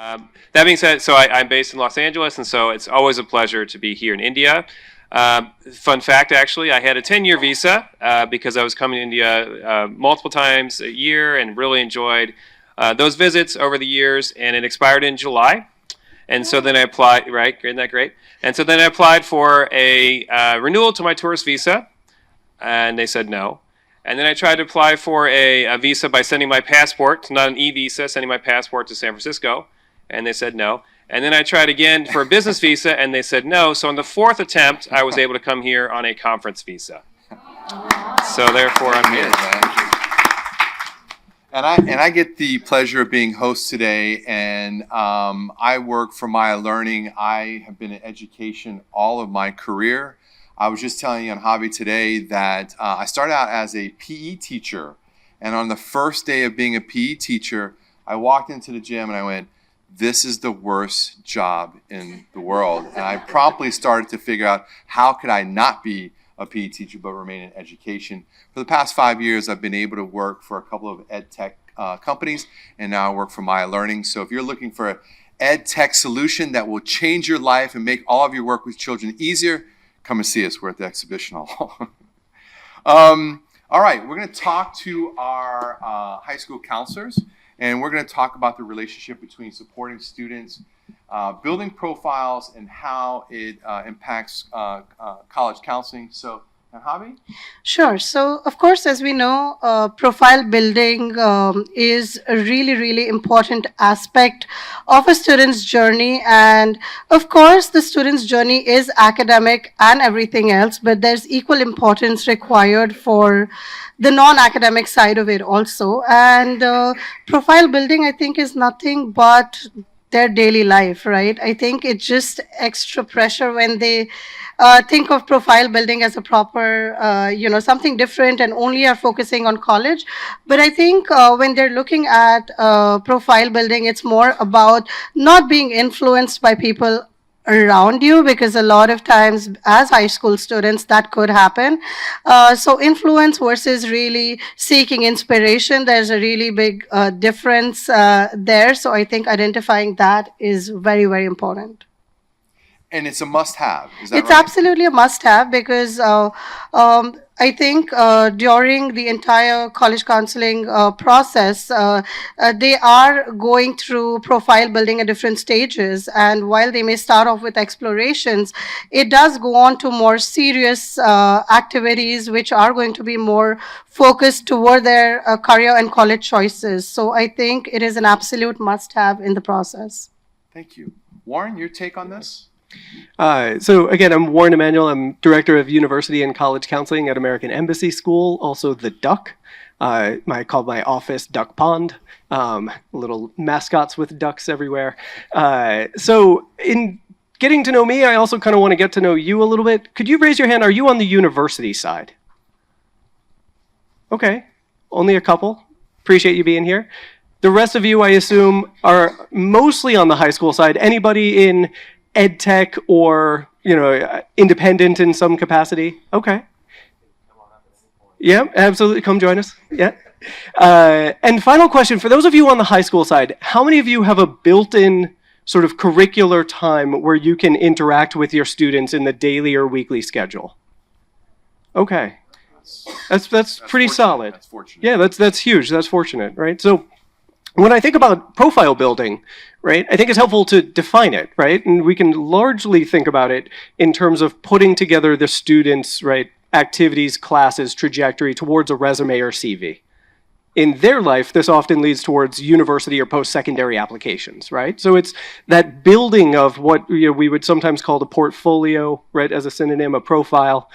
That being said, so I'm based in Los Angeles, and so it's always a pleasure to be here in India. Fun fact, actually, I had a 10-year visa because I was coming to India multiple times a year and really enjoyed those visits over the years, and it expired in July. And so then I applied, right, isn't that great? And so then I applied for a renewal to my tourist visa, and they said no. And then I tried to apply for a visa by sending my passport, not an e-visa, sending my passport to San Francisco, and they said no. And then I tried again for a business visa, and they said no. So on the fourth attempt, I was able to come here on a conference visa. So therefore, I'm here. And I get the pleasure of being host today, and I work for Maya Learning. I have been in education all of my career. I was just telling you on Javi today that I started out as a PE teacher, and on the first day of being a PE teacher, I walked into the gym and I went, this is the worst job in the world. And I promptly started to figure out how could I not be a PE teacher but remain in education. For the past 5 years, I've been able to work for a couple of ed tech companies, and now I work for Maya Learning. So if you're looking for an ed tech solution that will change your life and make all of your work with children easier, come and see us. We're at the exhibition hall. All right, we're going to talk to our high school counselors, and we're going to talk about the relationship between supporting students, building profiles, and how it impacts college counseling. So, Javi? Sure. So, of course, as we know, profile building is a really, really important aspect of a student's journey. And, of course, the student's journey is academic and everything else, but there's equal importance required for the non-academic side of it also. And profile building, I think, is nothing but their daily life, right? I think it's just extra pressure when they think of profile building as a proper, something different and only are focusing on college. But I think when they're looking at profile building, it's more about not being influenced by people around you, because a lot of times as high school students that could happen. So influence versus really seeking inspiration, there's a really big difference there. So I think identifying that is very, very important. And it's a must-have, is that It's right? absolutely a must-have, because I think during the entire college counseling process, they are going through profile building at different stages. And while they may start off with explorations, it does go on to more serious activities, which are going to be more focused toward their career and college choices. So I think it is an absolute must-have in the process. Thank you. Warren, your take on this? So again, I'm Warren Emanuel. I'm Director of University and College Counseling at American Embassy School, also the Duck. I call my office Duck Pond. Little mascots with ducks everywhere. So in getting to know me, I also kind of want to get to know you a little bit. Could you raise your hand? Are you on the university side? Okay, only a couple. Appreciate you being here. The rest of you, I assume, are mostly on the high school side. Anybody in ed tech or, independent in some capacity? Okay. Yeah, absolutely. Come join us. Yeah. And final question, for those of you on the high school side, how many of you have a built-in sort of curricular time where you can interact with your students in the daily or weekly schedule? Okay. That's pretty fortunate. solid. That's fortunate. Yeah, that's huge. That's fortunate, right? So when I think about profile building, right, I think it's helpful to define it, right? And we can largely think about it in terms of putting together the students', right, activities, classes, trajectory towards a resume or CV. In their life, this often leads towards university or post-secondary applications, right? So it's that building of what we would sometimes call the portfolio, right, as a synonym, a profile.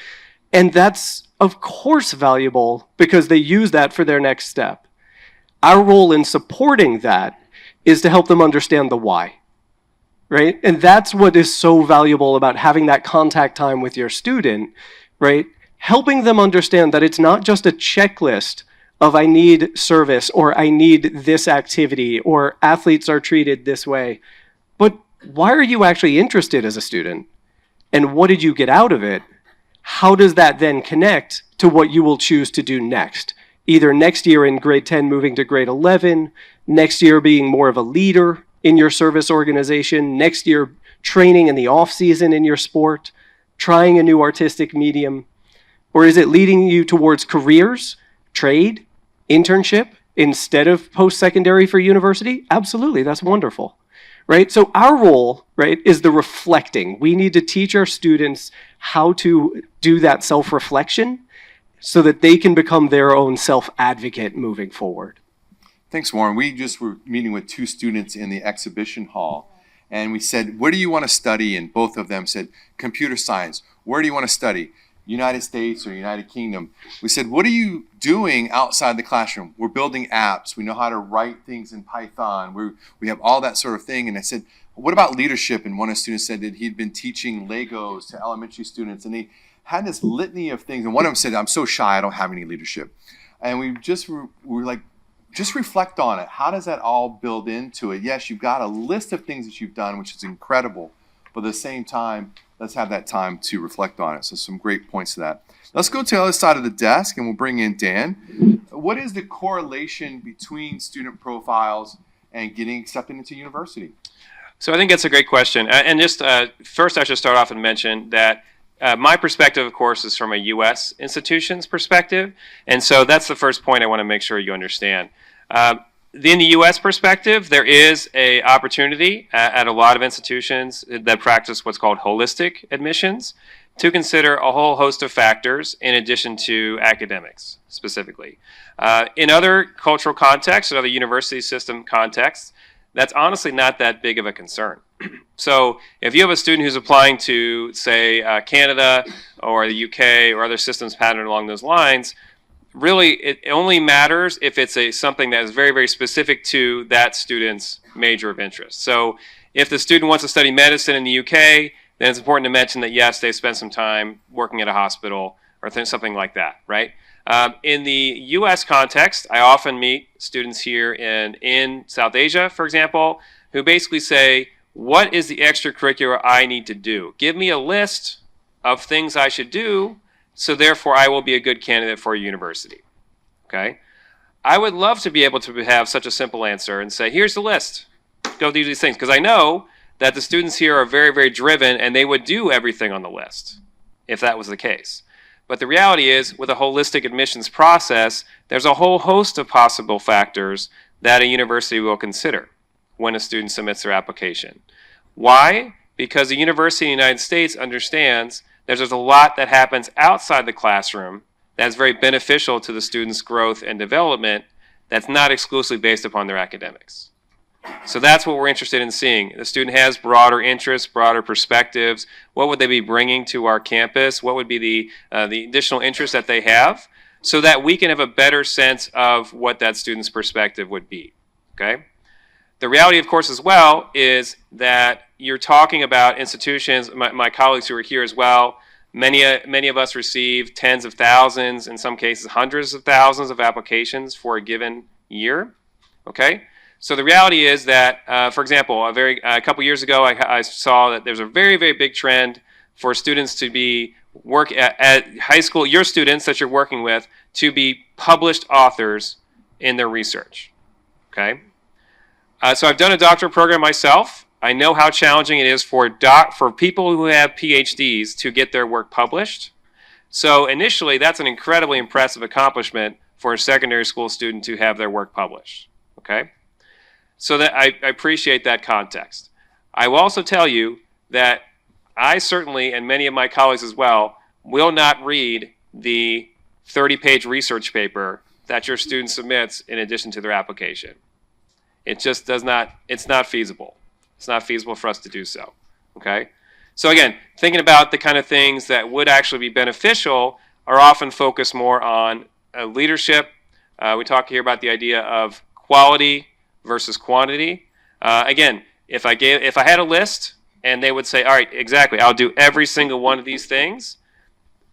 And that's, of course, valuable because they use that for their next step. Our role in supporting that is to help them understand the why, right? And that's what is so valuable about having that contact time with your student, right? Helping them understand that it's not just a checklist of I need service or I need this activity or athletes are treated this way, but why are you actually interested as a student? And what did you get out of it? How does that then connect to what you will choose to do next? Either next year in grade 10 moving to grade 11, next year being more of a leader in your service organization, next year training in the off season in your sport, trying a new artistic medium? Or is it leading you towards careers, trade, internship instead of post-secondary for university? Absolutely, that's wonderful, right? So our role, right, is the reflecting. We need to teach our students how to do that self-reflection so that they can become their own self-advocate moving forward. Thanks, Warren. We just were meeting with two students in the exhibition hall, and we said, where do you want to study? And both of them said, computer science. Where do you want to study? United States or United Kingdom. We said, what are you doing outside the classroom? We're building apps. We know how to write things in Python. We have all that sort of thing. And I said, what about leadership? And one of the students said that he'd been teaching Legos to elementary students, and he had this litany of things. And one of them said, I'm so shy, I don't have any leadership. And we were like, just reflect on it. How does that all build into it? Yes, you've got a list of things that you've done, which is incredible. But at the same time, let's have that time to reflect on it. So some great points to that. Let's go to the other side of the desk, and we'll bring in Dan. What is the correlation between student profiles and getting accepted into university? So I think that's a great question. And just first, I should start off and mention that my perspective, of course, is from a U.S. institution's perspective. And so that's the first point I want to make sure you understand. In the U.S. perspective, there is an opportunity at a lot of institutions that practice what's called holistic admissions to consider a whole host of factors in addition to academics specifically. In other cultural contexts, in other university system contexts, that's honestly not that big of a concern. So if you have a student who's applying to, say, Canada or the UK or other systems patterned along those lines, really, it only matters if it's something that is very, very specific to that student's major of interest. So if the student wants to study medicine in the UK, then it's important to mention that, yes, they spent some time working at a hospital or something like that, right? In the US context, I often meet students here in South Asia, for example, who basically say, what is the extracurricular I need to do? Give me a list of things I should do, so therefore I will be a good candidate for a university, okay? I would love to be able to have such a simple answer and say, here's the list, go do these things, because I know that the students here are very, very driven and they would do everything on the list if that was the case. But the reality is, with a holistic admissions process, there's a whole host of possible factors that a university will consider when a student submits their application. Why? Because the university in the United States understands there's a lot that happens outside the classroom that's very beneficial to the student's growth and development that's not exclusively based upon their academics. So that's what we're interested in seeing. The student has broader interests, broader perspectives. What would they be bringing to our campus? What would be the additional interests that they have, so that we can have a better sense of what that student's perspective would be, okay? The reality, of course, as well, is that you're talking about institutions, my colleagues who are here as well, many of us receive tens of thousands, in some cases hundreds of thousands of applications for a given year, okay? So the reality is that, for example, a couple years ago, I saw that there's a very, very big trend for students to work at high school, your students that you're working with, to be published authors in their research, okay? So I've done a doctoral program myself. I know how challenging it is for people who have PhDs to get their work published. So initially, that's an incredibly impressive accomplishment for a secondary school student to have their work published, okay? So that I appreciate that context. I will also tell you that I certainly, and many of my colleagues as well, will not read the 30-page research paper that your student submits in addition to their application. It just does not, it's not feasible. It's not feasible for us to do so, okay? So again, thinking about the kind of things that would actually be beneficial are often focused more on leadership. We talk here about the idea of quality versus quantity. Again, if I had a list and they would say, all right, exactly, I'll do every single one of these things,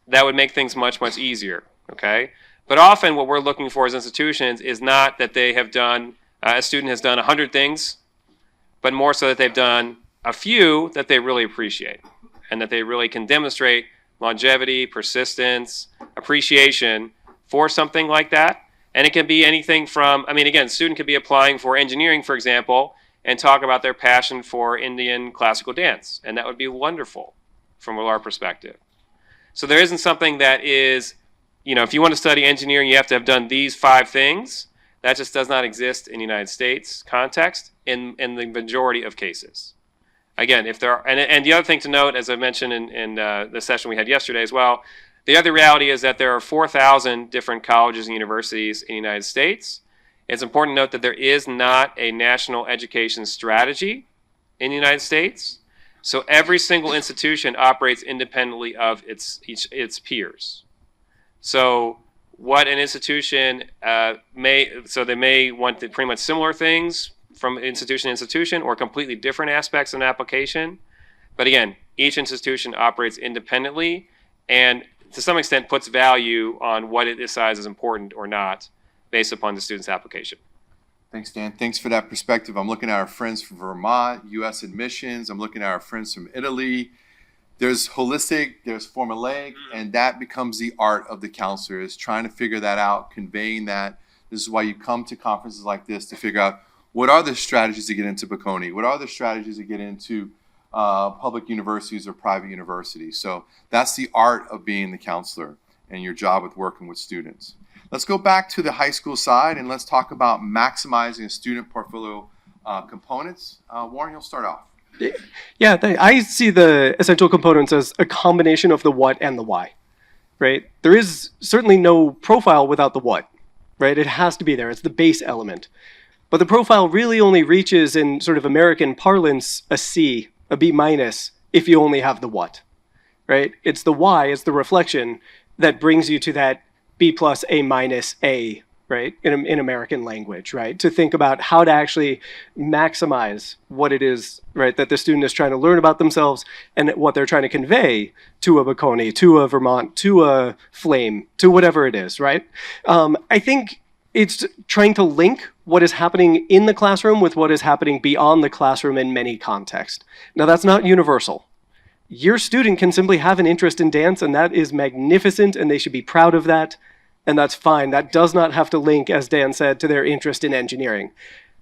that would make things much, much easier, okay? But often what we're looking for as institutions is not that they have done, a student has done 100 things, but more so that they've done a few that they really appreciate and that they really can demonstrate longevity, persistence, appreciation for something like that. And it can be anything from, I mean, again, a student could be applying for engineering, for example, and talk about their passion for Indian classical dance. And that would be wonderful from our perspective. So there isn't something that is, if you want to study engineering, you have to have done these 5 things. That just does not exist in the United States context in the majority of cases. Again, if there are, and the other thing to note, as I mentioned in the session we had yesterday as well, the other reality is that there are 4,000 different colleges and universities in the United States. It's important to note that there is not a national education strategy in the United States. So every single institution operates independently of its peers. So what an institution they may want pretty much similar things from institution to institution or completely different aspects of an application. But again, each institution operates independently and to some extent puts value on what it decides is important or not based upon the student's application. Thanks, Dan. Thanks for that perspective. I'm looking at our friends from Vermont, U.S. admissions. I'm looking at our friends from Italy. There's holistic, there's formulaic, and that becomes the art of the counselor, is trying to figure that out, conveying that. This is why you come to conferences like this to figure out what are the strategies to get into Bocconi? What are the strategies to get into public universities or private universities? So that's the art of being the counselor and your job with working with students. Let's go back to the high school side and let's talk about maximizing student portfolio components. Warren, you'll start off. Yeah, I see the essential components as a combination of the what and the why, right? There is certainly no profile without the what, right? It has to be there. It's the base element. But the profile really only reaches, in sort of American parlance, a C, a B minus, if you only have the what, right? It's the why, it's the reflection that brings you to that B plus A minus A, right, in American language, right, to think about how to actually maximize what it is, right, that the student is trying to learn about themselves and what they're trying to convey to a Bocconi, to a Vermont, to a Flame, to whatever it is, right? I think it's trying to link what is happening in the classroom with what is happening beyond the classroom in many contexts. Now, that's not universal. Your student can simply have an interest in dance, and that is magnificent, and they should be proud of that. And that's fine. That does not have to link, as Dan said, to their interest in engineering.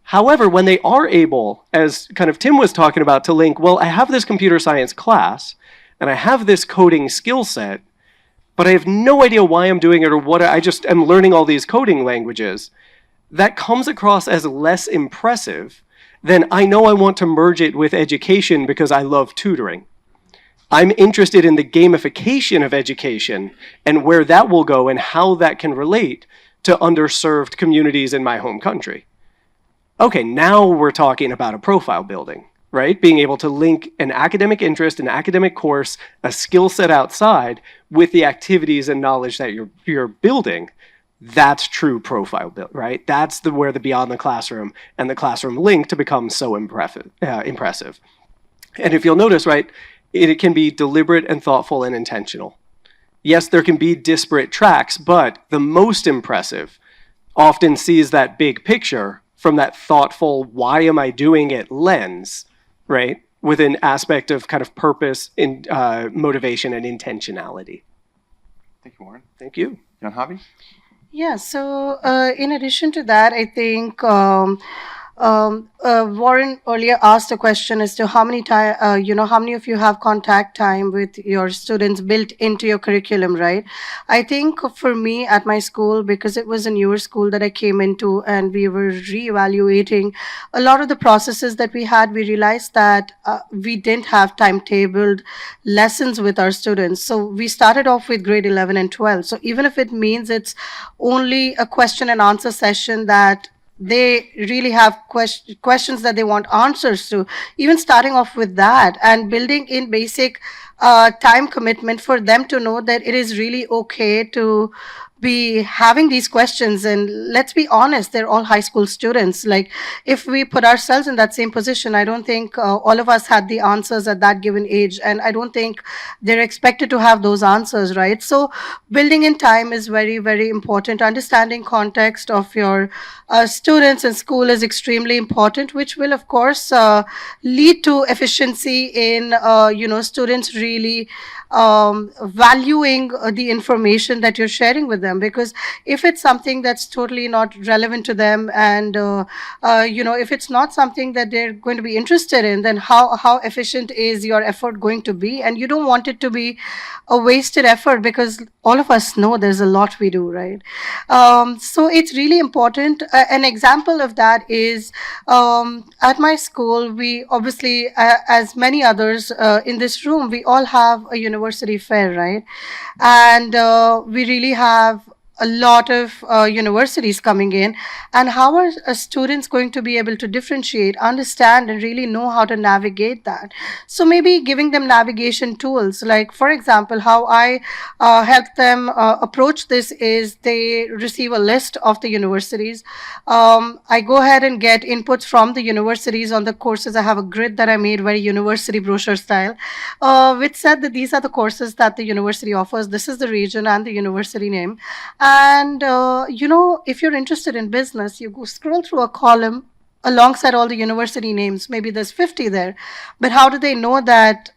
However, when they are able, as kind of Tim was talking about, to link, well, I have this computer science class, and I have this coding skill set, but I have no idea why I'm doing it or what I just am learning all these coding languages, that comes across as less impressive than I know I want to merge it with education because I love tutoring. I'm interested in the gamification of education and where that will go and how that can relate to underserved communities in my home country. Okay, now we're talking about a profile building, right? Being able to link an academic interest, an academic course, a skill set outside with the activities and knowledge that you're building. That's true profile build, right? That's where the beyond the classroom and the classroom link to become so impressive. And if you'll notice, right, it can be deliberate and thoughtful and intentional. Yes, there can be disparate tracks, but the most impressive often sees that big picture from that thoughtful, why am I doing it lens, right? With an aspect of kind of purpose, motivation, and intentionality. Thank you, Warren. Thank you. Jan Javi? Yeah, so in addition to that, I think Warren earlier asked a question as to how many how many of you have contact time with your students built into your curriculum, right? I think for me at my school, because it was a newer school that I came into and we were reevaluating a lot of the processes that we had, we realized that we didn't have timetabled lessons with our students. So we started off with grade 11 and 12. So even if it means it's only a question and answer session that they really have questions that they want answers to, even starting off with that and building in basic time commitment for them to know that it is really okay to be having these questions. And let's be honest, they're all high school students. Like, if we put ourselves in that same position, I don't think all of us had the answers at that given age, and I don't think they're expected to have those answers, right? So building in time is very, very important. Understanding context of your students and school is extremely important, which will of course lead to efficiency in students really valuing the information that you're sharing with them. Because if it's something that's totally not relevant to them, and if it's not something that they're going to be interested in, then how efficient is your effort going to be? And you don't want it to be a wasted effort, because all of us know there's a lot we do, right? So it's really important. An example of that is, at my school, we obviously, as many others in this room, we all have a university fair, right? And we really have a lot of universities coming in. And how are students going to be able to differentiate, understand, and really know how to navigate that? So maybe giving them navigation tools, like, for example, how I help them approach this is they receive a list of the universities. I go ahead and get inputs from the universities on the courses. I have a grid that I made, very university brochure style, which said that these are the courses that the university offers. This is the region and the university name. And, if you're interested in business, you go scroll through a column alongside all the university names. Maybe there's 50 there. But how do they know that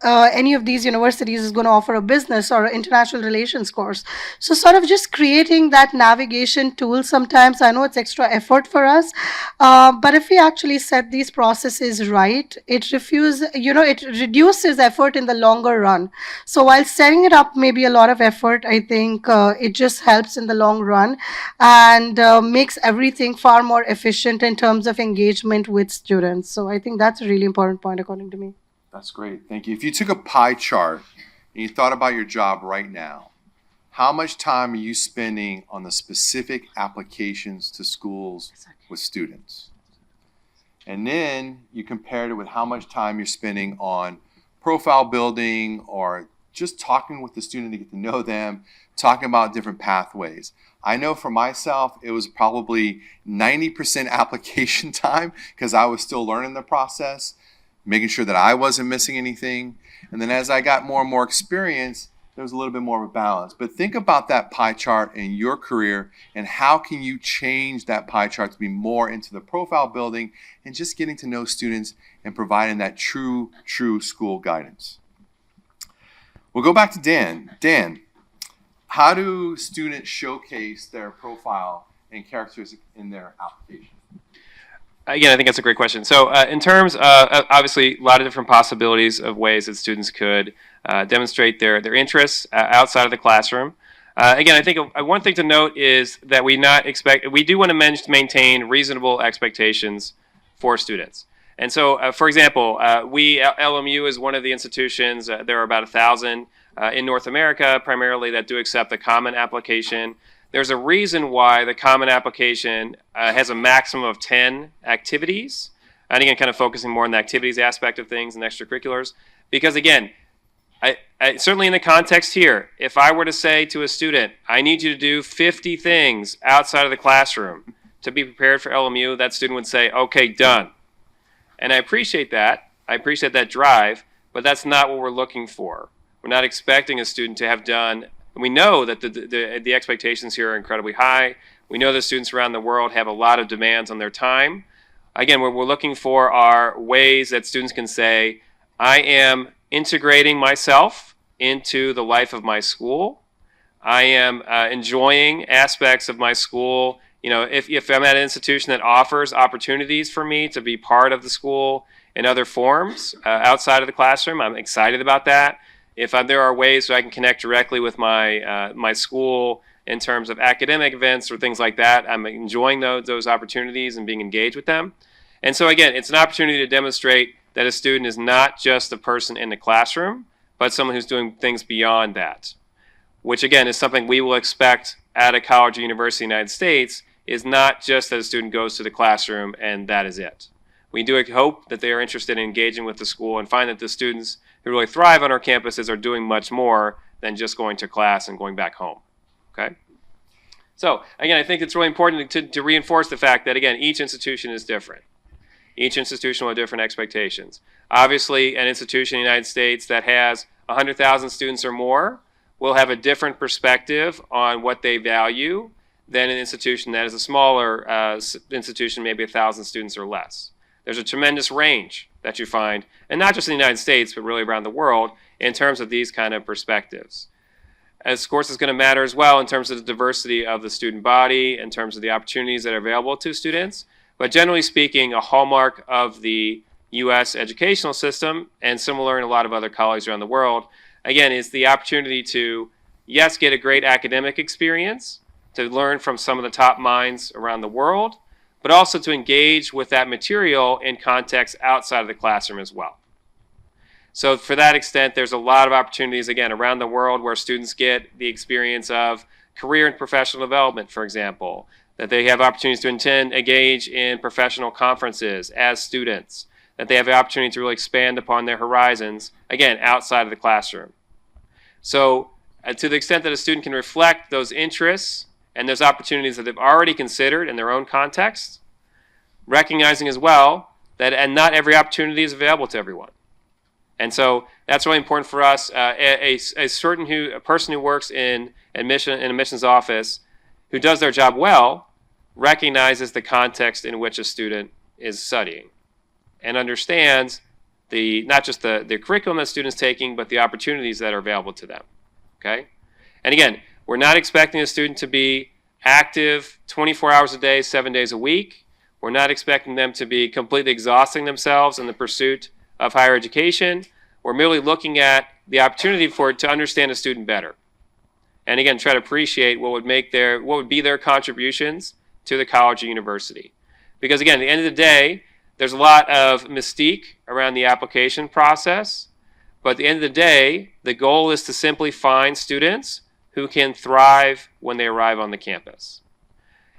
any of these universities is going to offer a business or an international relations course? So sort of just creating that navigation tool. Sometimes I know it's extra effort for us, but if we actually set these processes right, it reduces effort in the longer run. So while setting it up maybe a lot of effort, I think it just helps in the long run, and makes everything far more efficient in terms of engagement with students. So I think that's a really important point, according to me. That's great. Thank you. If you took a pie chart and you thought about your job right now, how much time are you spending on the specific applications to schools with students? And then you compared it with how much time you're spending on profile building or just talking with the student to get to know them, talking about different pathways. I know for myself, it was probably 90% application time because I was still learning the process, making sure that I wasn't missing anything. And then as I got more and more experience, there was a little bit more of a balance. But think about that pie chart in your career and how can you change that pie chart to be more into the profile building and just getting to know students and providing that true school guidance. We'll go back to Dan. Dan, how do students showcase their profile and characteristics in their application? Again, I think that's a great question. So in terms of, obviously, a lot of different possibilities of ways that students could demonstrate their interests outside of the classroom. Again, I think one thing to note is that we do want to maintain reasonable expectations for students. And so, for example, LMU is one of the institutions, there are about 1,000 in North America, primarily, that do accept the Common Application. There's a reason why the Common Application has a maximum of 10 activities. And again, kind of focusing more on the activities aspect of things and extracurriculars. Because again, I certainly in the context here, if I were to say to a student, I need you to do 50 things outside of the classroom to be prepared for LMU, that student would say, okay, done. And I appreciate that. I appreciate that drive, but that's not what we're looking for. We're not expecting a student to have done. We know that the expectations here are incredibly high. We know that students around the world have a lot of demands on their time. Again, what we're looking for are ways that students can say, I am integrating myself into the life of my school. I am enjoying aspects of my school. You know, if I'm at an institution that offers opportunities for me to be part of the school in other forms outside of the classroom, I'm excited about that. If there are ways so I can connect directly with my school in terms of academic events or things like that, I'm enjoying those opportunities and being engaged with them. And so again, it's an opportunity to demonstrate that a student is not just a person in the classroom, but someone who's doing things beyond that, which again is something we will expect at a college or university in the United States, is not just that a student goes to the classroom and that is it. We do hope that they are interested in engaging with the school and find that the students who really thrive on our campuses are doing much more than just going to class and going back home. Okay? So again, I think it's really important to reinforce the fact that, again, each institution is different. Each institution will have different expectations. Obviously, an institution in the United States that has 100,000 students or more will have a different perspective on what they value than an institution that is a smaller institution, maybe 1,000 students or less. There's a tremendous range that you find, and not just in the United States, but really around the world, in terms of these kind of perspectives. Of course, it's going to matter as well in terms of the diversity of the student body, in terms of the opportunities that are available to students. But generally speaking, a hallmark of the U.S. educational system, and similar in a lot of other colleges around the world, again, is the opportunity to, yes, get a great academic experience, to learn from some of the top minds around the world, but also to engage with that material in context outside of the classroom as well. So for that extent, there's a lot of opportunities, again, around the world where students get the experience of career and professional development, for example, that they have opportunities to engage in professional conferences as students, that they have the opportunity to really expand upon their horizons, again, outside of the classroom. So to the extent that a student can reflect those interests and those opportunities that they've already considered in their own context, recognizing as well that and not every opportunity is available to everyone. And so that's really important for us. A person who works in admissions office who does their job well recognizes the context in which a student is studying and understands not just the curriculum that students taking, but the opportunities that are available to them. Okay? And again, we're not expecting a student to be active 24 hours a day, 7 days a week. We're not expecting them to be completely exhausting themselves in the pursuit of higher education. We're merely looking at the opportunity to understand a student better. And again, try to appreciate what would be their contributions to the college or university. Because again, at the end of the day, there's a lot of mystique around the application process. But at the end of the day, the goal is to simply find students who can thrive when they arrive on the campus.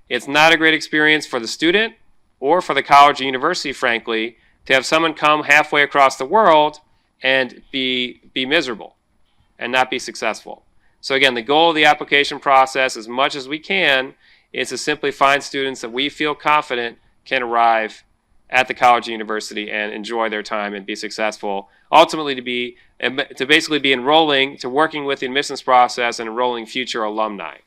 It's not a great experience for the student or for the college or university, frankly, to have someone come halfway across the world and be miserable and not be successful. So again, the goal of the application process, as much as we can, is to simply find students that we feel confident can arrive at the college or university and enjoy their time and be successful. Ultimately, to basically be enrolling, to working with the admissions process and enrolling future alumni,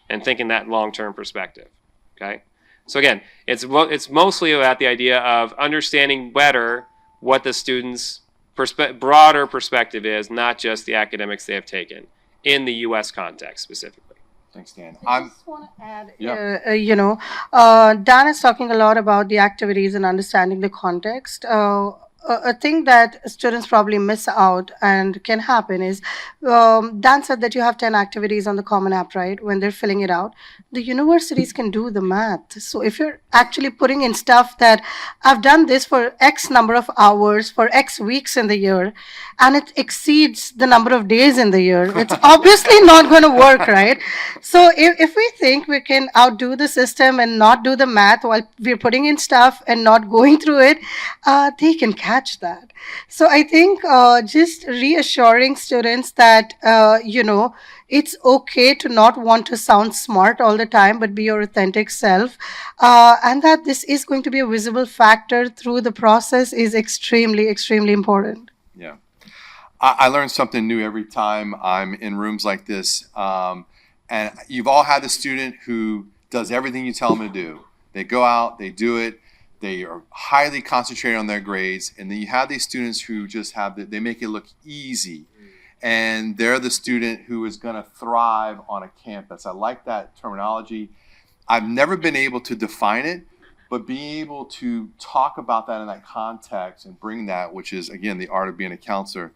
and thinking that long-term perspective. Okay. So again, it's mostly about the idea of understanding better what the students' broader perspective is, not just the academics they have taken in the U.S. context specifically. Thanks, Dan. I just want to add, Yeah. Dan is talking a lot about the activities and understanding the context. A thing that students probably miss out and can happen is, Dan said that you have 10 activities on the Common App, right, when they're filling it out. The universities can do the math. So if you're actually putting in stuff that I've done this for X number of hours, for X weeks in the year, and it exceeds the number of days in the year, it's obviously not going to work, right? So if we think we can outdo the system and not do the math while we're putting in stuff and not going through it, they can catch that. So I think just reassuring students that, it's okay to not want to sound smart all the time, but be your authentic self. And that this is going to be a visible factor through the process is extremely, extremely important. Yeah. I learn something new every time I'm in rooms like this. And you've all had the student who does everything you tell them to do. They go out, they do it, they are highly concentrated on their grades, and then you have these students who just they make it look easy. And they're the student who is going to thrive on a campus. I like that terminology. I've never been able to define it, but being able to talk about that in that context and bring that, which is, again, the art of being a counselor,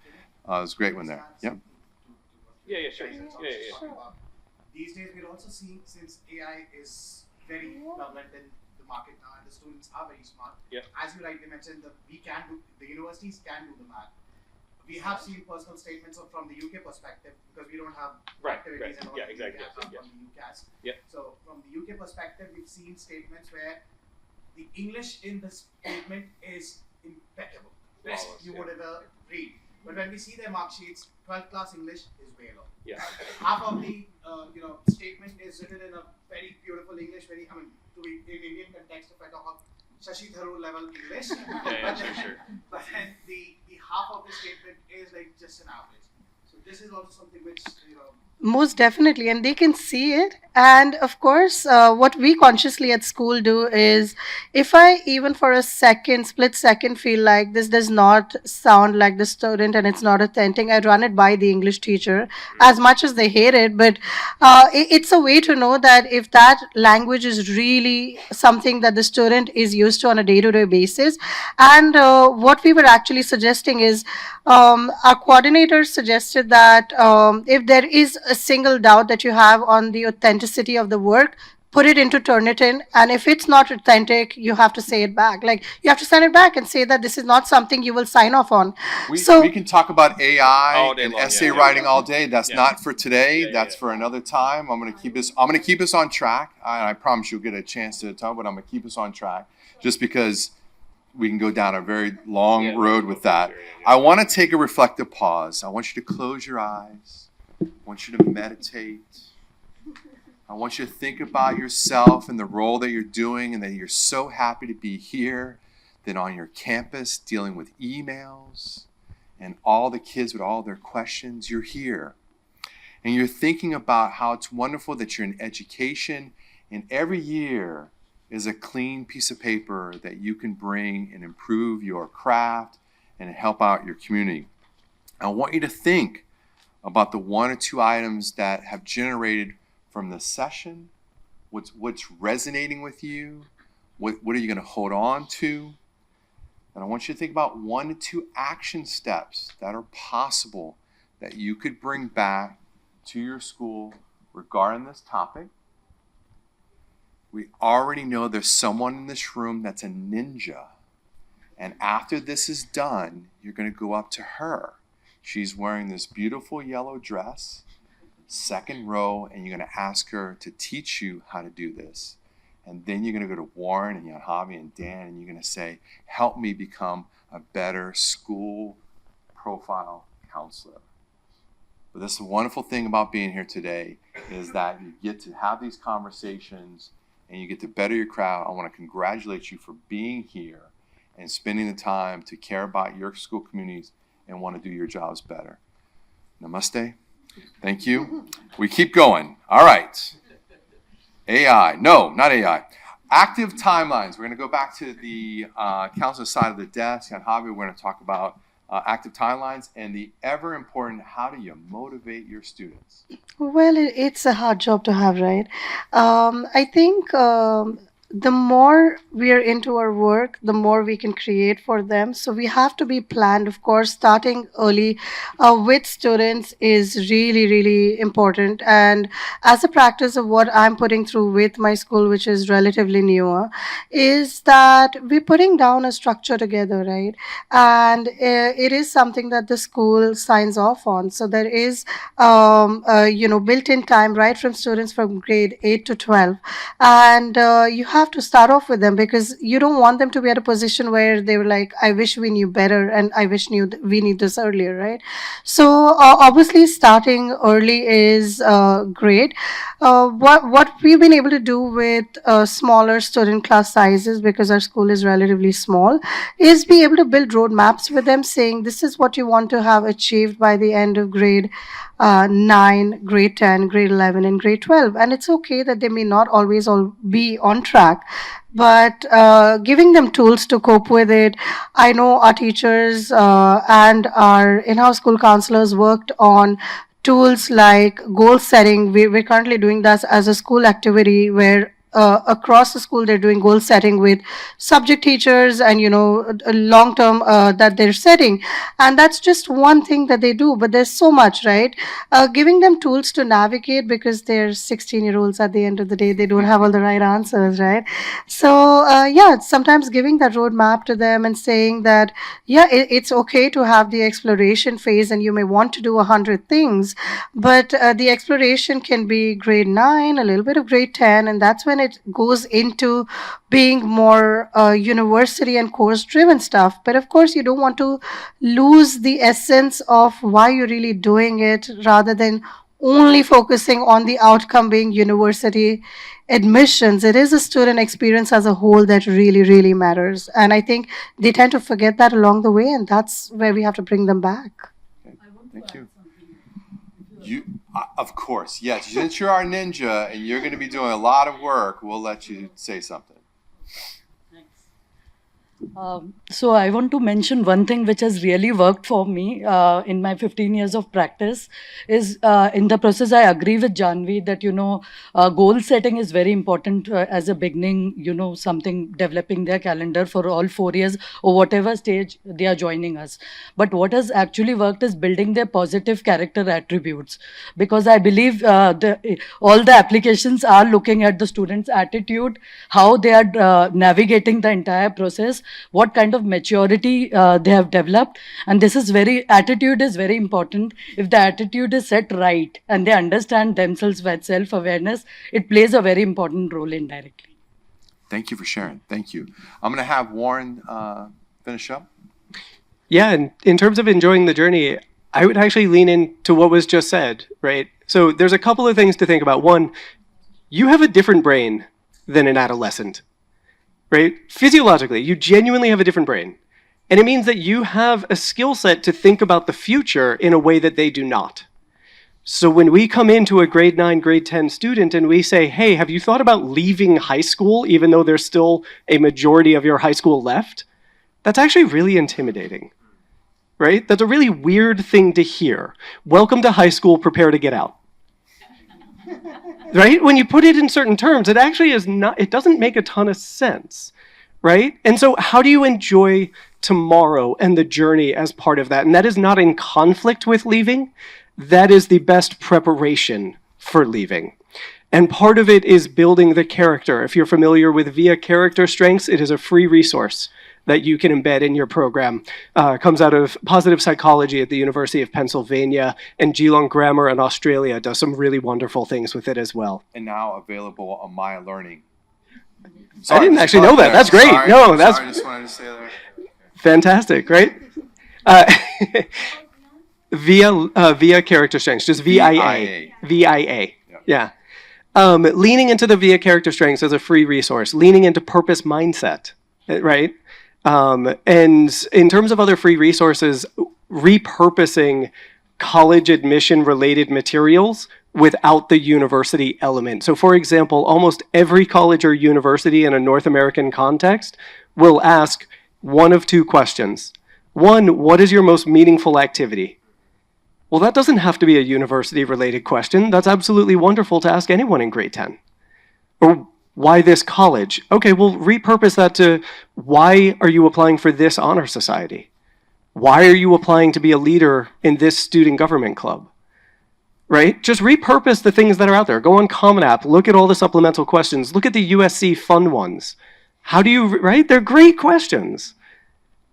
is a great one there. Yep. Yeah, sure. These days, we're also seeing, since AI is very prevalent in the market now, and the students are very smart. Yep. As you rightly mentioned, the universities can do the math. We have seen personal statements from the UK perspective, because we don't have activities and all that. Exactly. From the UCAS. Yep. So from the UK perspective, we've seen statements where the English in the statement is impeccable, best you would ever read. But when we see their mark sheets, 12th class English is way low. Yeah. Half of the statement is written in a very beautiful English, to be in Indian context, if I talk of Shashi Tharoor level English. Sure. But then the half of the statement is like just an average. So this is also something which Most definitely, and they can see it. And of course, what we consciously at school do is if I even for a second, split second, feel like this does not sound like the student and it's not authentic, I run it by the English teacher as much as they hate it. But it's a way to know that if that language is really something that the student is used to on a day to day basis. And what we were actually suggesting is our coordinator suggested that if there is a single doubt that you have on the authenticity of the work, put it into Turnitin, and if it's not authentic, you have to say it back. Like you have to send it back and say that this is not something you will sign off on. We can talk about AI All day and long, essay yeah. writing all day. That's Yeah. not for today. Yeah, That's yeah. for another time. I'm gonna keep us on track. I promise you'll get a chance to talk, but I'm gonna keep us on track just because we can go down a very long Yeah. road with that. Sure, yeah. I want to take a reflective pause. I want you to close your eyes. I want you to meditate. I want you to think about yourself and the role that you're doing, and that you're so happy to be here, then on your campus dealing with emails and all the kids with all their questions. You're here. And you're thinking about how it's wonderful that you're in education, and every year is a clean piece of paper that you can bring and improve your craft and help out your community. I want you to think about the one or two items that have generated from the session, what's resonating with you, what are you going to hold on to, and I want you to think about one to two action steps that are possible that you could bring back to your school regarding this topic. We already know there's someone in this room that's a ninja, and after this is done, you're going to go up to her. She's wearing this beautiful yellow dress, second row, and you're going to ask her to teach you how to do this. And then you're going to go to Warren and Yahavi and Dan, and you're going to say, help me become a better school profile counselor. But this wonderful thing about being here today is that you get to have these conversations and you get to better your crowd. I want to congratulate you for being here and spending the time to care about your school communities and want to do your jobs better. Namaste. Thank you. We keep going. All right. AI. No, not AI. Active timelines. We're going to go back to the counselor side of the desk. And Javi, we're going to talk about active timelines and the ever important, how do you motivate your students? Well, it's a hard job to have, right? I think the more we are into our work, the more we can create for them. So we have to be planned, of course. Starting early with students is really, really important. And as a practice of what I'm putting through with my school, which is relatively newer, is that we're putting down a structure together, right? And it is something that the school signs off on. So there is, built-in time right from students from grade 8 to 12, and you have to start off with them because you don't want them to be at a position where they were like, I wish we knew better and I wish we knew this earlier, right? So obviously starting early is great. What we've been able to do with smaller student class sizes, because our school is relatively small, is be able to build roadmaps with them saying this is what you want to have achieved by the end of grade 9, grade 10, grade 11, and grade 12. And it's okay that they may not always all be on track, but giving them tools to cope with it. I know our teachers and our in-house school counselors worked on tools like goal setting. We're currently doing that as a school activity where across the school they're doing goal setting with subject teachers and a long term that they're setting, and that's just one thing that they do, but there's so much, right? Giving them tools to navigate, because they're 16-year-olds at the end of the day, they don't have all the right answers, right? So yeah, sometimes giving that roadmap to them and saying that yeah, it's okay to have the exploration phase and you may want to do 100 things, but the exploration can be grade 9, a little bit of grade 10, and that's when it goes into being more university and course driven stuff. But of course, you don't want to lose the essence of why you're really doing it, rather than only focusing on the outcome being university admissions. It is a student experience as a whole that really, really matters. And I think they tend to forget that along the way, and that's where we have to bring them back. Okay. Thank you. Of course, yes. Since you're our ninja and you're going to be doing a lot of work, we'll let you say something. So I want to mention one thing which has really worked for me in my 15 years of practice is in the process I agree with Janvi that goal setting is very important as a beginning, something developing their calendar for all 4 years or whatever stage they are joining us. But what has actually worked is building their positive character attributes, because I believe all the applications are looking at the student's attitude, how they are navigating the entire process, what kind of maturity they have developed. And attitude is very important. If the attitude is set right and they understand themselves with self-awareness, it plays a very important role indirectly. Thank you for sharing. Thank you. I'm going to have Warren finish up. Yeah, and in terms of enjoying the journey, I would actually lean into what was just said, right? So there's a couple of things to think about. One, you have a different brain than an adolescent, right? Physiologically, you genuinely have a different brain. And it means that you have a skill set to think about the future in a way that they do not. So when we come into a grade 9, grade 10 student and we say, hey, have you thought about leaving high school even though there's still a majority of your high school left? That's actually really intimidating, right? That's a really weird thing to hear. Welcome to high school, prepare to get out. Right? When you put it in certain terms, it actually is not, it doesn't make a ton of sense, right? And so how do you enjoy tomorrow and the journey as part of that? And that is not in conflict with leaving. That is the best preparation for leaving. And part of it is building the character. If you're familiar with VIA Character Strengths, it is a free resource that you can embed in your program. Comes out of positive psychology at the University of Pennsylvania, and Geelong Grammar in Australia does some really wonderful things with it as well. And now available on My Learning. I didn't actually know that. That's great. Sorry, no, that's sorry, I just wanted to say that. Fantastic, right? Via Character Strengths, just VIA. VIA. Yeah. Leaning into the VIA Character Strengths as a free resource, leaning into purpose mindset, right? And in terms of other free resources, repurposing college admission related materials without the university element. So for example, almost every college or university in a North American context will ask one of two questions. One, what is your most meaningful activity? Well, that doesn't have to be a university related question. That's absolutely wonderful to ask anyone in grade 10. Or why this college? Okay, we'll repurpose that to why are you applying for this honor society? Why are you applying to be a leader in this student government club? Right? Just repurpose the things that are out there. Go on Common App, look at all the supplemental questions, look at the USC fun ones. How do you, right? They're great questions,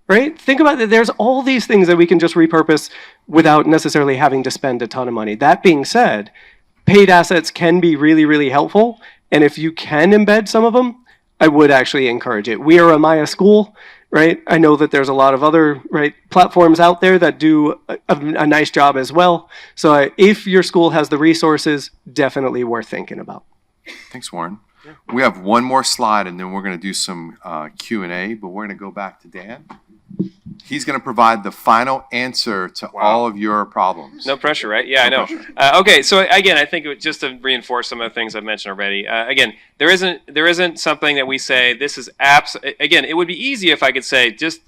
right? Think about it. There's all these things that we can just repurpose without necessarily having to spend a ton of money. That being said, paid assets can be really, really helpful. And if you can embed some of them, I would actually encourage it. We are a Maya school, right? I know that there's a lot of other platforms out there that do a nice job as well. So if your school has the resources, definitely worth thinking about. Thanks, Warren. Yeah. We have one more slide, and then we're going to do some Q&A, but we're going to go back to Dan. He's going to provide the final answer to all of your problems. No pressure, right? Yeah, no I know. Okay, so again, I think just to reinforce some of the things I've mentioned already. Again, there isn't something that we say this is again, it would be easy if I could say just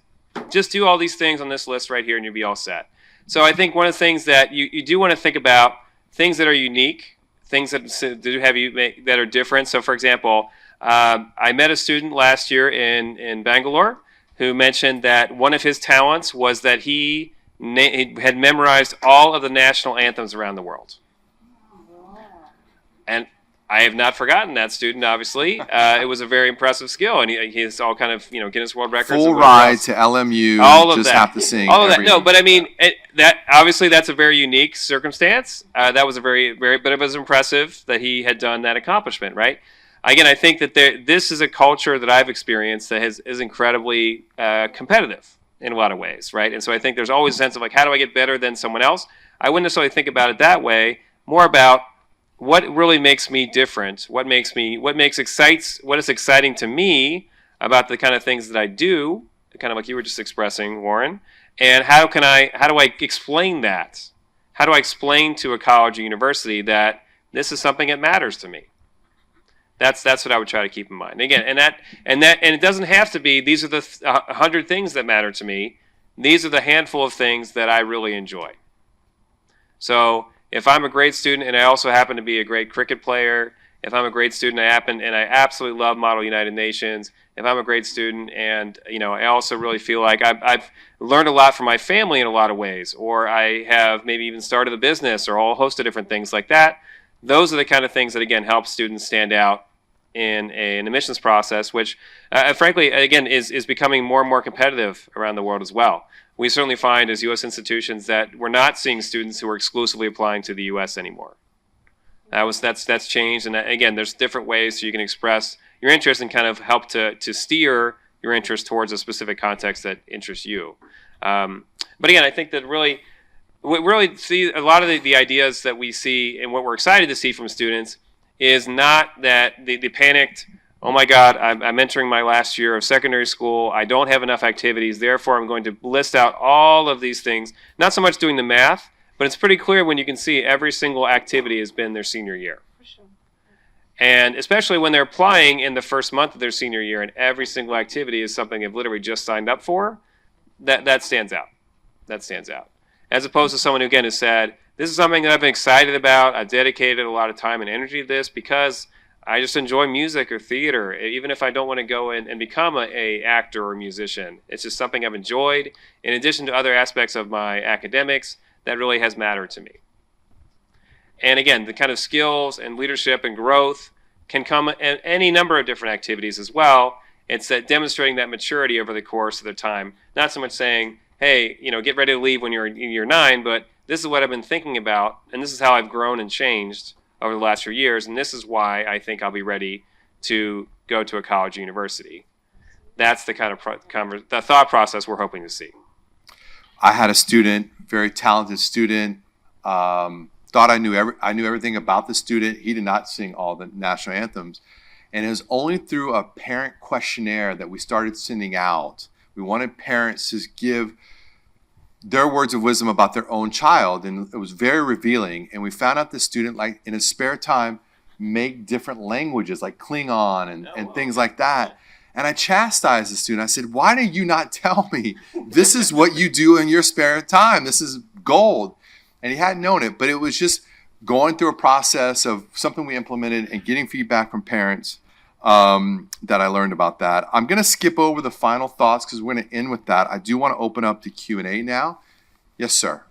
do all these things on this list right here and you'll be all set. So I think one of the things that you do want to think about, things that are unique, things that do have that are different. So for example, I met a student last year in Bangalore who mentioned that one of his talents was that he had memorized all of the national anthems around the world. And I have not forgotten that student, obviously. It was a very impressive skill, and he has all kind of, Guinness World Records. Full ride to LMU, all of just that. have to sing. All of that. No, but I mean, obviously that's a very unique circumstance. That was a but it was impressive that he had done that accomplishment, right? Again, I think that this is a culture that I've experienced that is incredibly competitive in a lot of ways, right? And so I think there's always a sense of how do I get better than someone else? I wouldn't necessarily think about it that way. More about what really makes me different. What is exciting to me about the kind of things that I do, kind of like you were just expressing, Warren. And how do I explain that? how do I explain to a college or university that this is something that matters to me? That's what I would try to keep in mind. And again, and it doesn't have to be these are the 100 things that matter to me. These are the handful of things that I really enjoy. So if I'm a great student and I also happen to be a great cricket player, if I'm a great student and I absolutely love Model United Nations, if I'm a great student and I also really feel like I've learned a lot from my family in a lot of ways, or I have maybe even started a business or a whole host of different things like that, those are the kind of things that again help students stand out in an admissions process, which frankly again is becoming more and more competitive around the world as well. We certainly find as U.S. institutions that we're not seeing students who are exclusively applying to the U.S. anymore. That's changed, and again, there's different ways so you can express your interest and kind of help to steer your interest towards a specific context that interests you. But again, I think that we really see a lot of the ideas that we see and what we're excited to see from students is not that the panicked, oh my God, I'm entering my last year of secondary school, I don't have enough activities, therefore I'm going to list out all of these things. Not so much doing the math, but it's pretty clear when you can see every single activity has been their senior year. For sure. And especially when they're applying in the first month of their senior year and every single activity is something they've literally just signed up for, that stands out. That stands out. As opposed to someone who, again, has said, this is something that I've been excited about, I've dedicated a lot of time and energy to this because I just enjoy music or theater, even if I don't want to go in and become a actor or musician. It's just something I've enjoyed in addition to other aspects of my academics that really has mattered to me. And again, the kind of skills and leadership and growth can come in any number of different activities as well. It's that demonstrating that maturity over the course of the time. Not so much saying, hey, get ready to leave when you're in year 9, but this is what I've been thinking about, and this is how I've grown and changed over the last few years, and this is why I think I'll be ready to go to a college or university. That's the kind of the thought process we're hoping to see. I had a student, very talented student, thought I knew everything about the student. He did not sing all the national anthems. And it was only through a parent questionnaire that we started sending out. We wanted parents to give their words of wisdom about their own child, and it was very revealing. And we found out the student, like in his spare time, make different languages like Klingon and things like that. And I chastised the student. I said, why did you not tell me this is what you do in your spare time? This is gold. And he hadn't known it, but it was just going through a process of something we implemented and getting feedback from parents that I learned about that. I'm going to skip over the final thoughts because we're going to end with that. I do want to open up to Q&A now. Yes, sir.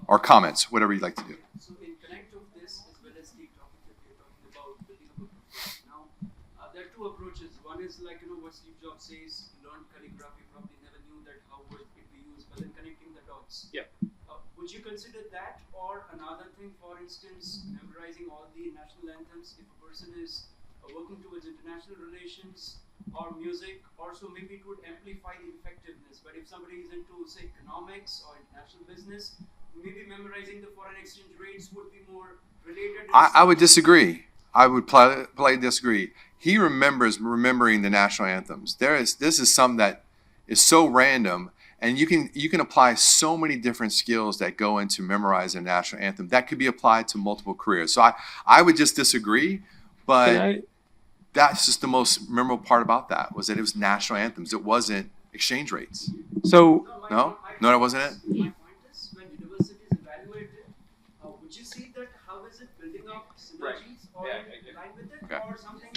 Or comments, whatever you'd like to do. So in connect of this, as well as the topic that we're talking about, building a book now, there are two approaches. One is like, what Steve Jobs says, learn calligraphy, probably never knew that how would it be used, but then connecting the dots. Yeah. Would you consider that or another thing, for instance, memorizing all the national anthems if a person is working towards international relations or music, or so maybe it would amplify the effectiveness. But if somebody is into, say, economics or international business, maybe memorizing the foreign exchange rates would be more related. I would disagree. I would politely disagree. He remembering the national anthems. This is something that is so random, and you can apply so many different skills that go into memorizing a national anthem that could be applied to multiple careers. So I would just disagree, but that's just the most memorable part about that was that it was national anthems. It wasn't exchange rates. So No, that wasn't it. My point is, when universities evaluate it, would you see that how is it building up synergies or in line with it, or something?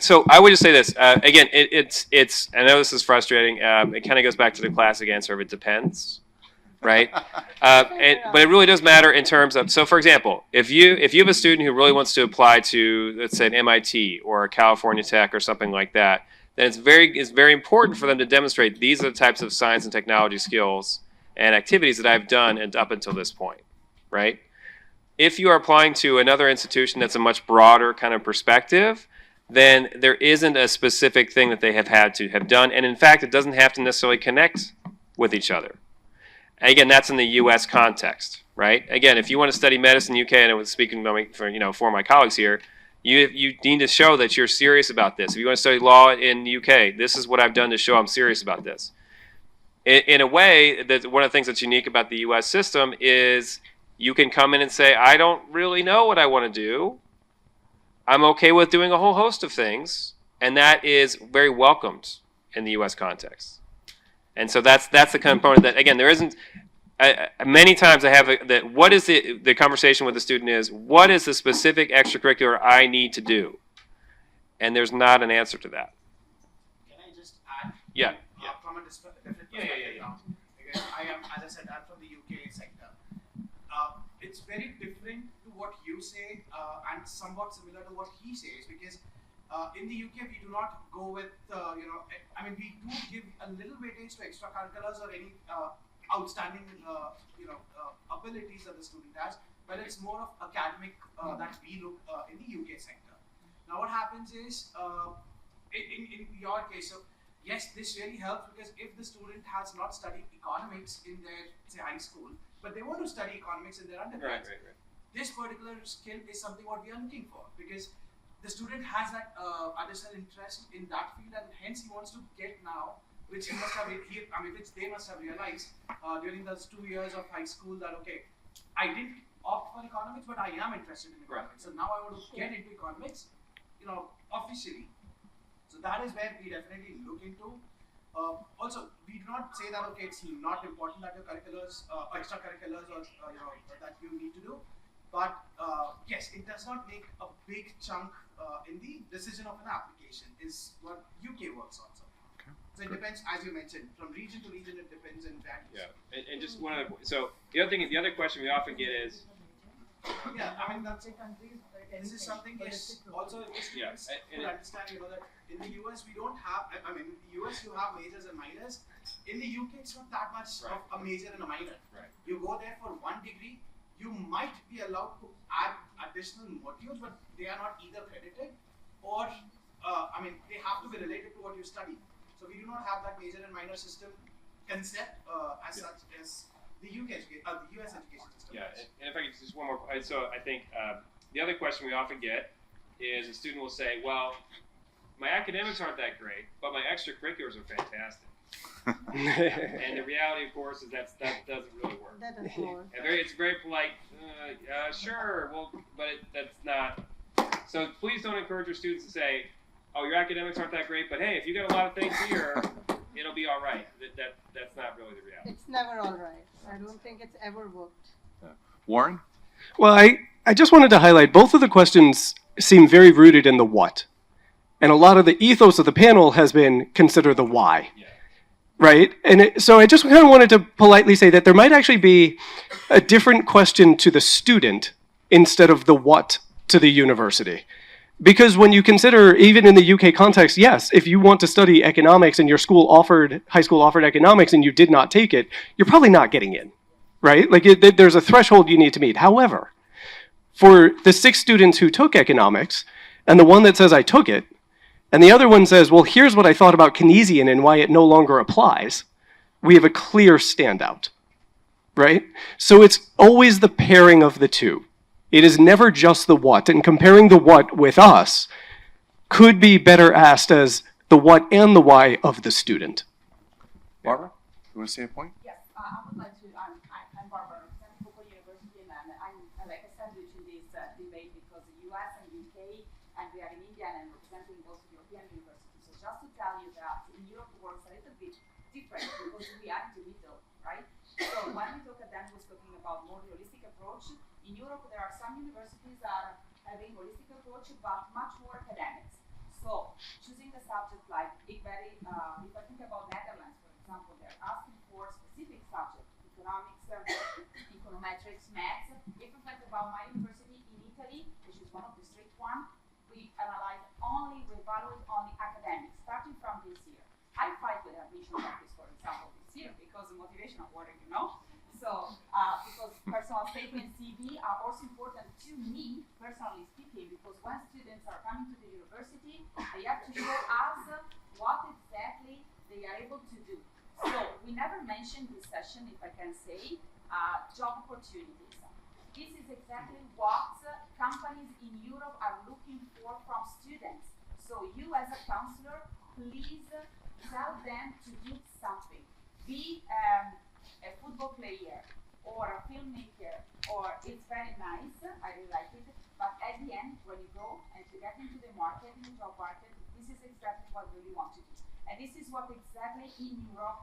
So I would just say this again. It's. I know this is frustrating. It kind of goes back to the classic answer of it depends, right? But it really does matter in terms of. So, for example, if you have a student who really wants to apply to, let's say, an MIT or a California Tech or something like that, then it's very important for them to demonstrate these are the types of science and technology skills and activities that I've done and up until this point, right? If you are applying to another institution that's a much broader kind of perspective, then there isn't a specific thing that they have had to have done. And in fact, it doesn't have to necessarily connect with each other. And again, that's in the U.S. context, right? Again, if you want to study medicine in the UK, and I was speaking for my colleagues here, you need to show that you're serious about this. If you want to study law in the UK, this is what I've done to show I'm serious about this. in a way, that one of the things that's unique about the U.S. system is you can come in and say, I don't really know what I want to do. I'm okay with doing a whole host of things, and that is very welcomed in the U.S. context. And so that's the component that, again, there isn't. Many times I have that. What is the conversation with the student is, what is the specific extracurricular I need to do? And there's not an answer to that. Can I just add? Yeah. From a different perspective. Because I am, as I said, I'm from the UK sector. It's very different to what you say and somewhat similar to what he says, because in the UK we do not go with I mean, we do give a little weightage to extracurriculars or any outstanding abilities that the student has, but it's more of academic that we look in the UK sector. Now what happens is in your case, so yes, this really helps, because if the student has not studied economics in their, say, high school, but they want to study economics in their undergrad, Right. this particular skill is something what we are looking for, because the student has that additional interest in that field, and hence he wants to get now, which he must have, which they must have realized during those 2 years of high school, that okay, I didn't opt for economics, but I am interested in economics. So now I want to get into economics, officially. So that is where we definitely look into. Also, we do not say that okay, it's not important that your curriculars, extracurriculars, or that you need to do. But yes, it does not make a big chunk in the decision of an application. Is what UK works on. So it depends, as you mentioned, from region to region. It depends and varies. Yeah, and just one other. So the other question we often get is, yeah, I mean that's this is something. Yes, also the students should understand. That in the US we don't have. I mean, in the US you have majors and minors. In the UK it's not that much of a major and a minor. Right. You go there for one degree. You might be allowed to add additional modules, but they are not either credited or they have to be related to what you study. So we do not have that major and minor system concept as such as the the US education system. yeah, and if I could just one more. So I think the other question we often get is a student will say, well, my academics aren't that great, but my extracurriculars are fantastic. And the reality, of course, is that doesn't really work. That is more. It's very polite. Sure, well, but that's not. So please don't encourage your students to say, "Oh, your academics aren't that great, but hey, if you got a lot of things here, it'll be all right." That's not really the reality. It's never all right. I don't think it's ever worked. Warren? Well, I just wanted to highlight both of the questions seem very rooted in the what. And a lot of the ethos of the panel has been consider the why. Yeah. Right? And so I just kind of wanted to politely say that there might actually be a different question to the student instead of the what to the university. Because when you consider, even in the UK context, yes, if you want to study economics and your high school offered economics and you did not take it, you're probably not getting in, right? Like there's a threshold you need to meet. However, for the 6 students who took economics, and the one that says I took it, and the other one says, well, here's what I thought about Keynesian and why it no longer applies, we have a clear standout, right? So it's always the pairing of the two. It is never just the what, and comparing the what with us could be better asked as the what and the why of the student. Barbara, you want to say a point? Yes, I would like to. I'm Barbara, I'm from Hooper University, and I'm like a sandwich in this debate because the US and UK, and we are in India and representing both European universities. So just to tell you that in Europe it works a little bit different because we are in the middle, right? So when we talk at Dan was talking about more holistic approach, in Europe there are some universities that are having holistic approach but much more academics. So choosing the subject like if I think about Netherlands, for example, they're asking for specific subjects, economics, econometrics, maths. If I think about my university in Italy, which is one of the strict ones, we evaluate only academics, starting from this year. I fight with admission office, for example, this year because the motivational work, So, because personal statement CV are also important to me, personally speaking, because when students are coming to the university, they have to show us what exactly they are able to do. So, we never mentioned this session, if I can say, job opportunities. This is exactly what companies in Europe are looking for from students. So, you as a counselor, please tell them to do something. be a football player or a filmmaker, or it's very nice, I really like it, but at the end, when you go and you get into the market, in the job market, this is exactly what you really want to do. And this is what exactly in Europe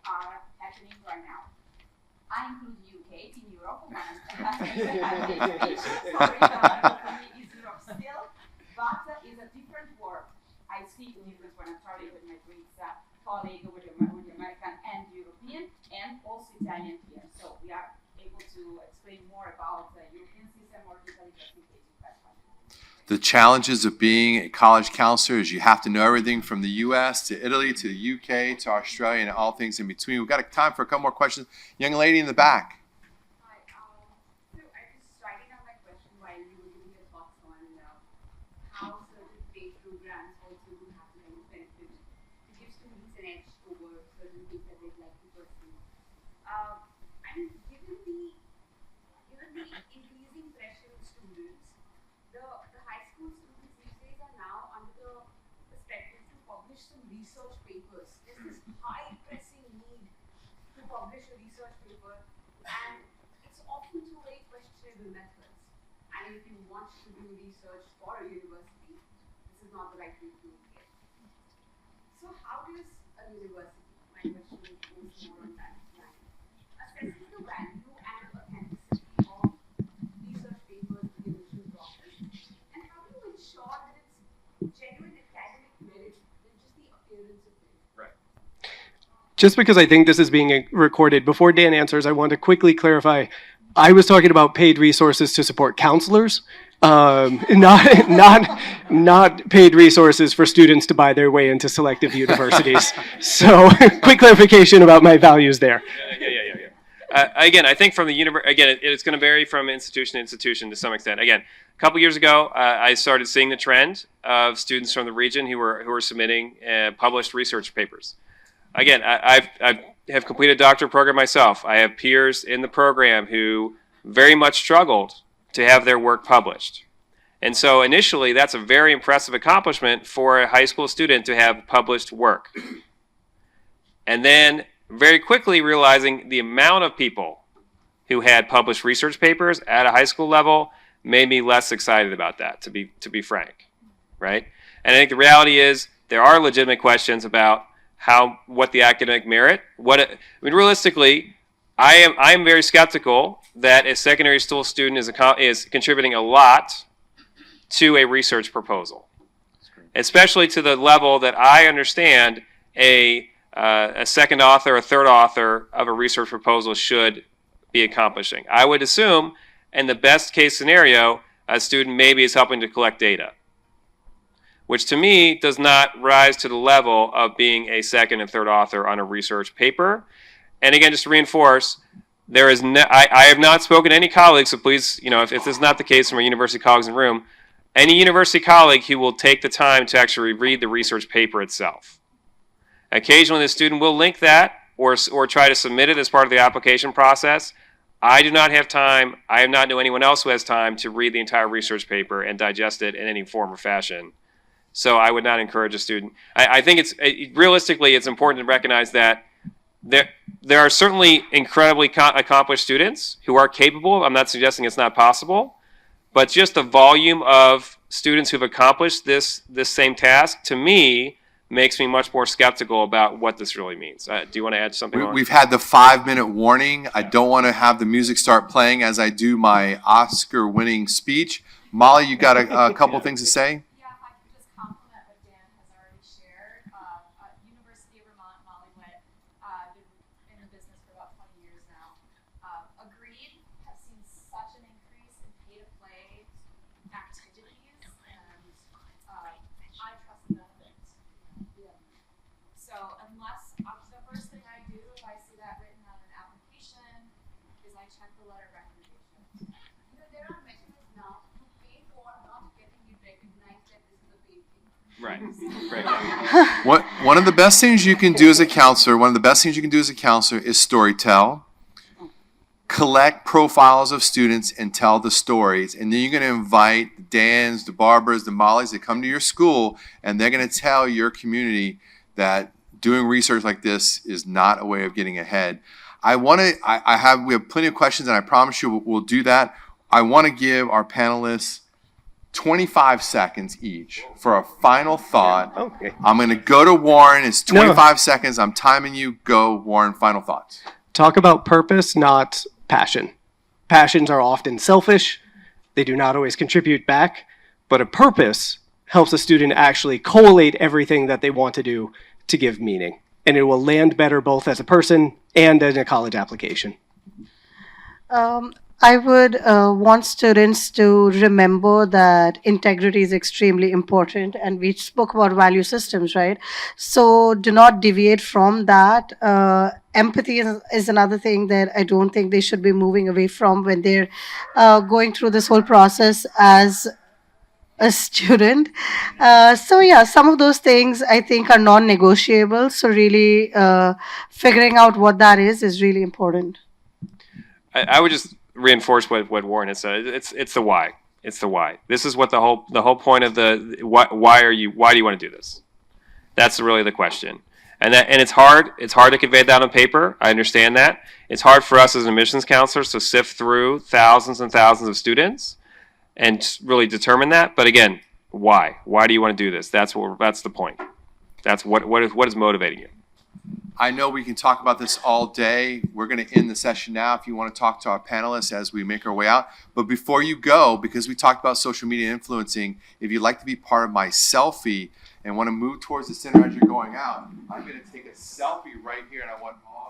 are happening right now. I include UK in Europe, when sorry, for me it's Europe still, but it's a different world. I see the difference when I'm traveling with my Greek colleague, with the American and European, and also Italian here. So we are able to explain more about the European system or Italy just in case you guys want. The challenges of being a college counselor is you have to know everything from the U.S. to Italy to the U.K. to Australia and all things in between. We've got time for a couple more questions. Young lady in the back. Hi, so I was writing down my question while you were giving your thoughts on how certain paid programs also do have the benefit to give students an edge over certain things that they'd like to pursue. I mean, given the increasing pressure on students, the high school students these days are now under the perspective to publish some research papers. There's this high pressing need to publish a research paper, and it's often through very questionable methods. I mean, if you want to do research for a university, this is not the right way to do it. So how does a university, my question goes more on that line, assesses the value and authenticity of research papers in the admission process, and how do you ensure that it's genuine academic merit than just the appearance of it? Just because I think this is being recorded, before Dan answers, I want to quickly clarify. I was talking about paid resources to support counselors, not paid resources for students to buy their way into selective universities. So, quick clarification about my values there. Again, I think from the it's going to vary from institution to institution to some extent. Again, a couple years ago, I started seeing the trend of students from the region who were submitting published research papers. Again, I have completed a doctorate program myself. I have peers in the program who very much struggled to have their work published. And so initially, that's a very impressive accomplishment for a high school student to have published work. And then very quickly realizing the amount of people who had published research papers at a high school level made me less excited about that, to be frank, right? And I think the reality is there are legitimate questions about what the academic merit. Realistically, I am very skeptical that a secondary school student is contributing a lot to a research proposal, especially to the level that I understand a second author, a third author of a research proposal should be accomplishing. I would assume, in the best case scenario, a student maybe is helping to collect data, which to me does not rise to the level of being a second and third author on a research paper. And again, just to reinforce, I have not spoken to any colleagues, so please, if this is not the case from our university colleagues in the room, any university colleague who will take the time to actually read the research paper itself. Occasionally, the student will link that or try to submit it as part of the application process. I do not have time. I have not know anyone else who has time to read the entire research paper and digest it in any form or fashion. So I would not encourage a student. I think realistically, it's important to recognize that there are certainly incredibly accomplished students who are capable. I'm not suggesting it's not possible, but just the volume of students who've accomplished this same task, to me, makes me much more skeptical about what this really means. Do you want to add something on? We've had the 5-minute warning. I don't want to have the music start playing as I do my Oscar-winning speech. Molly, you got a couple things to say? Yeah, if I could just compliment what Dan has already shared. University of Vermont, Molly Witt, been in the business for about 20 years now. Agreed, have seen such an increase in pay-to-play activities, and I trust none of it. So unless, the first thing I do if I see that written on an application is I check the letter of recommendation. There are mechanisms now to pay for not getting it recognized that this is a paid thing. Right. One of the best things you can do as a counselor, is storytell. Collect profiles of students and tell the stories. And then you're going to invite the Dans, the Barbaras, the Mollys that come to your school, and they're going to tell your community that doing research like this is not a way of getting ahead. We have plenty of questions, and I promise you we'll do that. I want to give our panelists 25 seconds each for a final thought. Okay. I'm going to go to Warren. It's 25 seconds. I'm timing you. Go, Warren. Final thoughts. Talk about purpose, not passion. Passions are often selfish. They do not always contribute back. But a purpose helps a student actually collate everything that they want to do to give meaning. And it will land better both as a person and in a college application. I would want students to remember that integrity is extremely important, and we spoke about value systems, right? So do not deviate from that. Empathy is another thing that I don't think they should be moving away from when they're going through this whole process as a student. So yeah, some of those things I think are non-negotiable. So really figuring out what that is really important. I would just reinforce what Warren has said. It's the why. It's the why. This is what the whole point of the why do you want to do this? That's really the question. And it's hard. It's hard to convey that on paper. I understand that. It's hard for us as admissions counselors to sift through thousands and thousands of students and really determine that. But again, why? Why do you want to do this? That's the point. That's what is motivating you. I know we can talk about this all day. We're going to end the session now if you want to talk to our panelists as we make our way out. But before you go, because we talked about social media influencing, if you'd like to be part of my selfie and want to move towards the center as you're going out, I'm going to take a selfie right here, and I want all